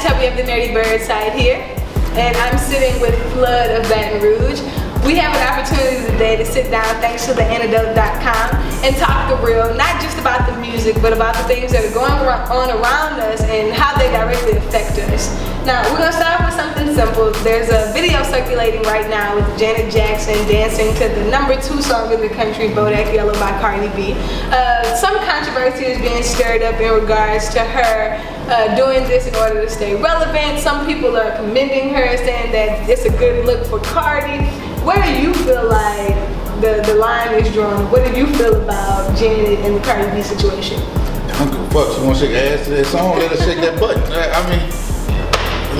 Tubbi of the Nerdy Bird side here, and I'm sitting with Flood of Baton Rouge. We have an opportunity today to sit down, thanks to theantidote.com, and talk the real, not just about the music, but about the things that are going on around us and how they directly affect us. Now, we're going to start with something simple. There's a video circulating right now with Janet Jackson dancing to the #2 song in the country, Bodak Yellow by Cardi B. Some controversy is being stirred up in regards to her doing this in order to stay relevant. Some people are commending her, saying that it's a good look for Cardi. Where do you feel like the line is drawn? What do you feel about Janet and the Cardi B situation? I don't give a fuck. She want to shake her ass to that song, let her shake that butt. I mean,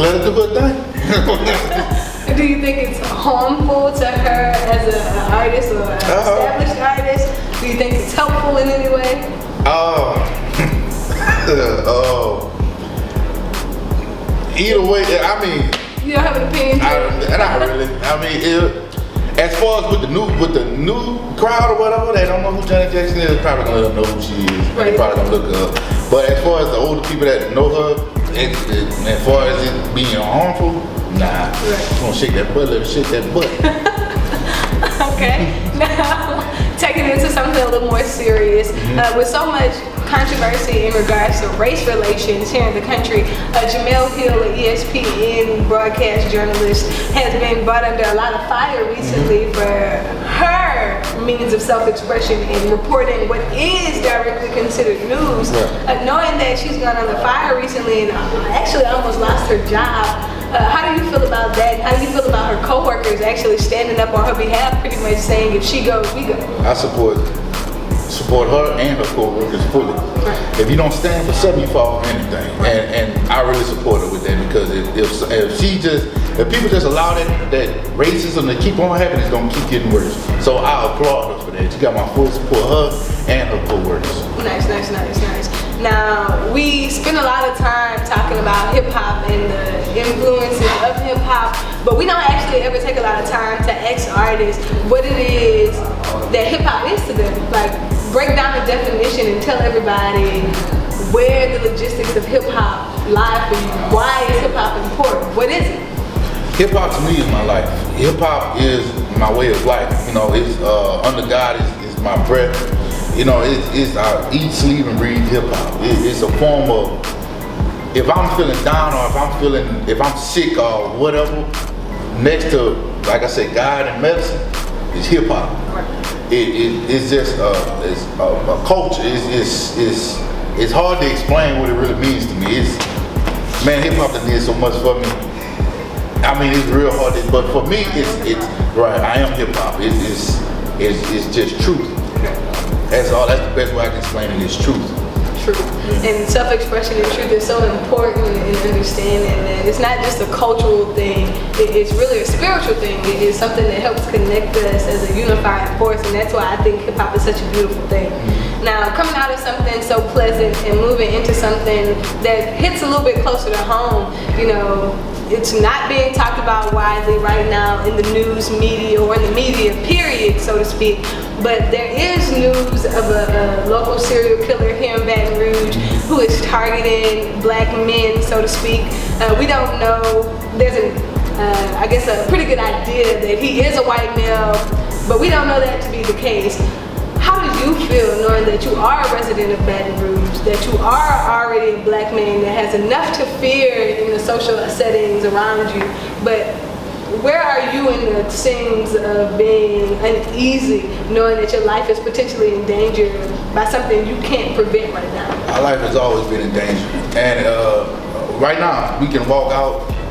let her do her thing. Do you think it's harmful to her as an artist or an established artist? Do you think it's helpful in any way? Either way, I mean, you don't have an opinion? Not really. I mean, as far as with the new crowd or whatever, they don't know who Janet Jackson is. Probably gonna let them know who she is. Right. They probably gonna look her up. But as far as the older people that know her, as far as it being harmful, nah. Right. She's gonna shake that butt, let her shake that butt. Okay. Now, taking it into something a little more serious, with so much controversy in regards to race relations here in the country, Jamel Hill, an ESPN broadcast journalist, has been brought under a lot of fire recently for her means of self-expression and reporting what is directly considered news. Knowing that she's gone under fire recently and actually almost lost her job, how do you feel about that? How do you feel about her co-workers actually standing up on her behalf, pretty much saying if she goes, we go? I support her and her co-workers fully. Right. If you don't stand for something, you fall for anything. Right. And I really support her with that, because if people just allow that racism to keep on happening, it's gonna keep getting worse. So I applaud her for that. She got my full support, her and her co-workers. Nice. Now, we spend a lot of time talking about hip-hop and the influences of hip-hop, but we don't actually ever take a lot of time to ask artists what it is that hip-hop is to them. Like, break down the definition and tell everybody where the logistics of hip-hop lie for you. Why is hip-hop important? What is it? Hip-hop to me is my life. Hip-hop is my way of life. You know, it's under God is my breath. You know, it's I eat, sleep, and breathe hip-hop. It's a form of, if I'm feeling down or if I'm sick or whatever, next to, like I said, God and medicine, is hip-hop. It's just it's a culture. It's hard to explain what it really means to me. Man, hip-hop done did so much for me. I mean, it's real hard, but for me, it's right. I am hip-hop. It's just truth. That's all. That's the best way I can explain it. Is truth. True. And self-expression and truth is so important in understanding that it's not just a cultural thing. It's really a spiritual thing. It is something that helps connect us as a unifying force, and that's why I think hip-hop is such a beautiful thing. Now, coming out of something so pleasant and moving into something that hits a little bit closer to home, you know, it's not being talked about widely right now in the news media or in the media period, so to speak, but there is news of a local serial killer here in Baton Rouge who is targeting black men, so to speak. We don't know. There's I guess a pretty good idea that he is a white male, but we don't know that to be the case. How do you feel knowing that you are a resident of Baton Rouge, that you are already a black man that has enough to fear in the social settings around you, but where are you in the things of being uneasy, knowing that your life is potentially endangered by something you can't prevent right now? Our life has always been in danger, and right now we can walk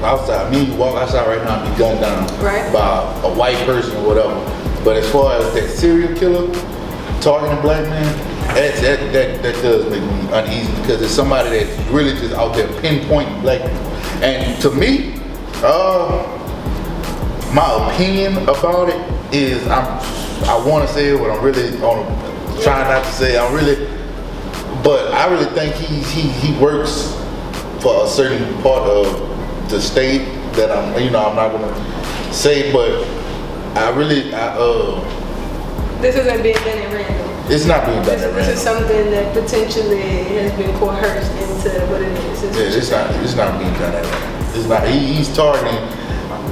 outside. Me, you walk outside right now and be gunned down by a white person or whatever. But as far as that serial killer targeting black men, that does make me uneasy, because it's somebody that's really just out there pinpointing black people. And to me, my opinion about it is I want to say it, but I'm really trying not to say it. But I really think he works for a certain part of the state that I'm not gonna say, but this isn't being done at random. It's not being done at This is random. something that potentially has been coerced into what it is. Yeah, it's not being done at random. It's not. He's targeting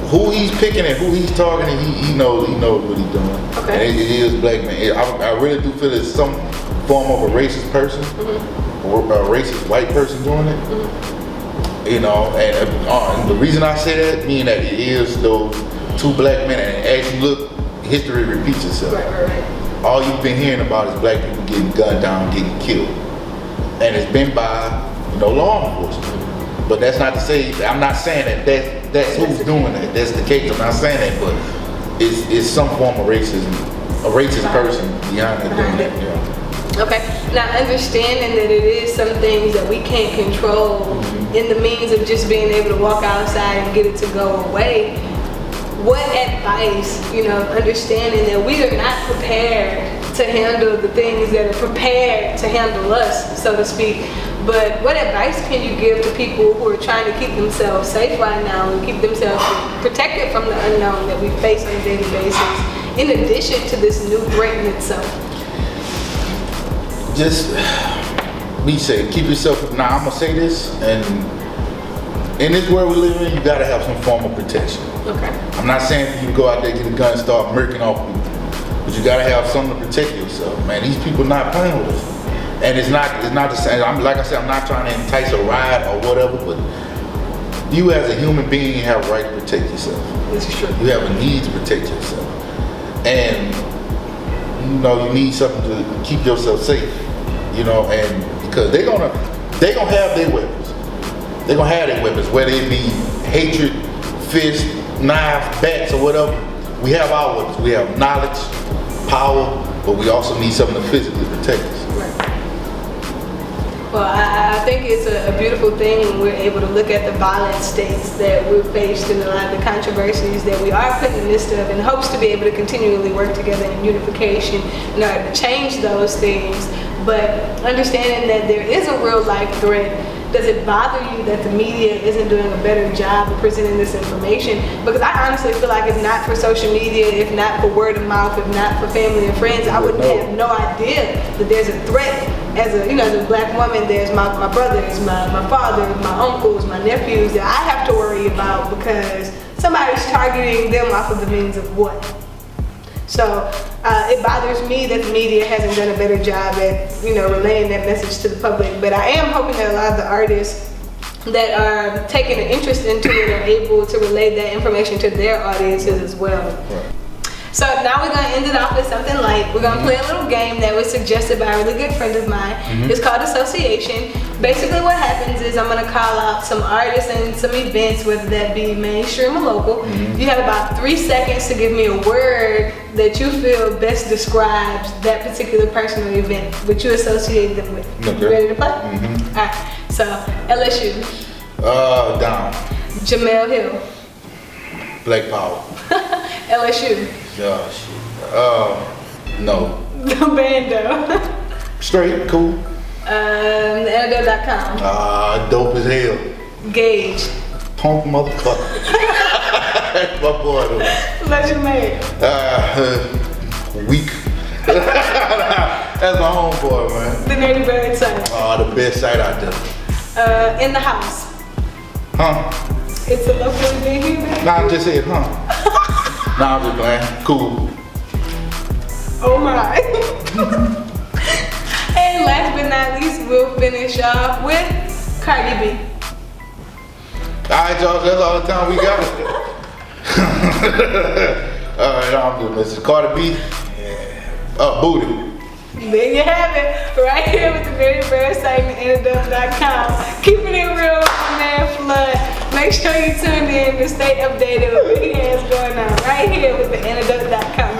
who he's picking and who he's targeting. He knows what he's doing. Okay. And it is black men. I really do feel it's some form of a racist person, or a racist white person doing it. You know, and the reason I say that, meaning that it is those two black men, and as you look, history repeats itself. Right. All you've been hearing about is black people getting gunned down, getting killed, and it's been by law enforcement. But that's not to say, I'm not saying that that's who's doing that. That's the case. I'm not saying that, but it's some form of racism, a racist person behind it doing that. Yeah. Okay. Now, understanding that it is some things that we can't control in the means of just being able to walk outside and get it to go away. What advice, understanding that we are not prepared to handle the things that are prepared to handle us, so to speak, but what advice can you give to people who are trying to keep themselves safe right now and keep themselves protected from the unknown that we face on a daily basis, in addition to this new threat in itself? Just be safe. Keep yourself. Now, I'm going to say this, and in this world we live in, you got to have some form of protection. Okay. I'm not saying for you to go out there, get a gun, and start murking off people, but you gotta have something to protect yourself, man. These people not playing with us, and it's not the same. Like I said, I'm not trying to entice a ride or whatever, but you as a human being have a right to protect yourself. This is true. You have a need to protect yourself, and you need something to keep yourself safe. And because they're gonna have their weapons. They're gonna have their weapons, whether it be hatred, fist, knives, bats, or whatever. We have our weapons. We have knowledge, power, but we also need something to physically protect us. Right. Well, I think it's a beautiful thing when we're able to look at the violent states that we're faced and a lot of the controversies that we are put in the midst of, in hopes to be able to continually work together in unification in order to change those things. But understanding that there is a real life threat, does it bother you that the media isn't doing a better job of presenting this information? Because I honestly feel like if not for social media, if not for word of mouth, if not for family and friends, I would have no idea that there's a threat. As a black woman, there's my brothers, my father, my uncles, my nephews that I have to worry about because somebody's targeting them off of the means of what? So it bothers me that the media hasn't done a better job at relaying that message to the public. But I am hoping that a lot of the artists that are taking an interest into it are able to relay that information to their audiences as well. Right. So now we're going to end it off with something light. We're going to play a little game that was suggested by a really good friend of mine. It's called Association. Basically what happens is I'm going to call out some artists and some events, whether that be mainstream or local. You have about 3 seconds to give me a word that you feel best describes that particular person or event which you associate them with. Okay. You ready to play? Alright, so LSU. Down. Jamel Hill. Black power. LSU. Gosh. No. Bando. Straight, cool. The antidote.com. Dope as hell. Gauge. Punk motherfucker. That's my boy though. Legend Made. Weak. That's my homeboy, man. The Nerdy Bird site. The best site out there. In the House. Huh? It's a local event here, man. Nah, I just said, huh? Nah, I'm just playing. Cool. Oh my. And last but not least, we'll finish off with Cardi B. Alright, y'all, that's all the time we got. Alright, I'm doing this. Cardi B. Booty. There you have it, right here with the Nerdy Bird site and antidote.com. Keeping it real with my man Flood. Make sure you tune in to stay updated with what he has going on right here with the antidote.com.